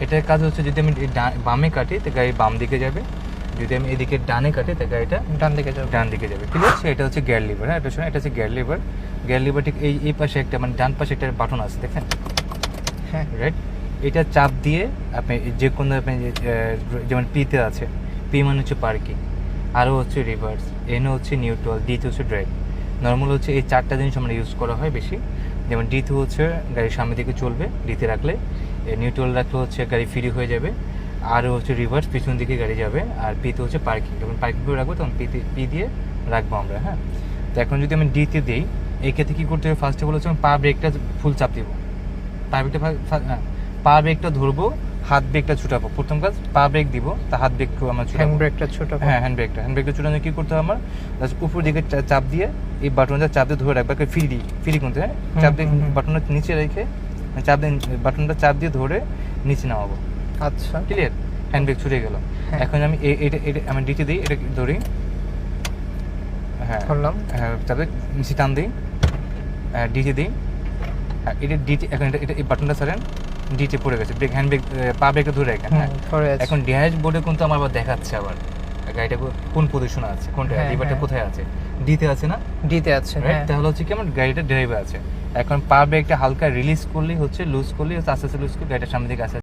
এটার কাজ হচ্ছে যদি আমি বামে কাটি তো গাড়ি বাম দিকে যাবে, যদি আমি এদিকে ডানে কাটি তো গাড়িটা ডান দিকে যাবে। ডান দিকে যাবে। ঠিক আছে, এটা হচ্ছে গিয়ার লিভার। হ্যাঁ, এটা শোনো, এটা হচ্ছে গিয়ার লিভার। গিয়ার লিভার ঠিক এই পাশে একটা মানে ডান পাশে একটা বাটন আছে দেখেন, হ্যাঁ রাইট। এটা চাপ দিয়ে আপনি যে কোনো আপনি যেমন পিতে আছে, পি মানে হচ্ছে পার্কিং, আরও হচ্ছে রিভার্স, এনও হচ্ছে নিউট্রাল, ডিতে হচ্ছে ড্রাইভ। নর্মাল হচ্ছে এই চারটা জিনিস আমরা ইউজ করা হয় বেশি। যেমন ডিতে হচ্ছে গাড়ির সামনের দিকে চলবে, ডিতে রাখলে, নিউট্রাল রাখলে হচ্ছে গাড়ি ফ্রি হয়ে যাবে, আরও হচ্ছে রিভার্স পিছন দিকে গাড়ি যাবে, আর পিতে হচ্ছে পার্কিং, যখন পার্কিং করে রাখবো তখন পি দিয়ে রাখবো আমরা। হ্যাঁ, তো এখন যদি আমি ডিতে দিই, এই ক্ষেত্রে কী করতে হবে, ফার্স্ট অফ অল হচ্ছে আমি পা ব্রেকটা ফুল চাপ দিব, পা ব্রেকটা পা ব্রেকটা ধরবো, হাত ব্রেকটা ছুটাবো। প্রথম কাজ পা ব্রেক দিব, তা হাত ব্রেক আমার হ্যান্ড ব্রেকটা ছোট। হ্যাঁ, হ্যান্ড ব্রেকটা ছুটানো কী করতে হবে আমার, জাস্ট উপর দিকে চাপ দিয়ে এই বাটনটা চাপ দিয়ে ধরে রাখবে, ফ্রি করতে, হ্যাঁ, চাপ দিয়ে বাটনটা নিচে রেখে চাপ দিয়ে বাটনটা চাপ দিয়ে ধরে নিচে নামাবো। আচ্ছা, ক্লিয়ার, হ্যান্ড ব্রেক ছুটে গেল। এখন আমি এটা আমি ডিটে দিই, এটা ধরি, হ্যাঁ ধরলাম, হ্যাঁ, চাপ দিয়ে নিচে টান দিই, ডিটে দিই, এটা ডিটে, এখন এটা এই বাটনটা ছাড়েন, ডিটে পড়ে গেছে, ব্রেক হ্যান্ড ব্রেক পা ব্রেকটা ধরে রাখেন। হ্যাঁ, এখন ড্যাশ বোর্ডে কিন্তু আমার আবার দেখাচ্ছে আবার গাড়িটা কোন পজিশনে আছে, কোনটা লিভারটা কোথায় আছে, ডিতে আছে না, ডিতে আছে। রাইট। তাহলে হচ্ছে কি আমার গাড়িটা ড্রাইভে আছে। এখন পা ব্রেকটা হালকা রিলিজ করলেই হচ্ছে, লুজ করলেই হচ্ছে, আস্তে আস্তে লুজ করে গাড়িটা সামনে দিকে আসে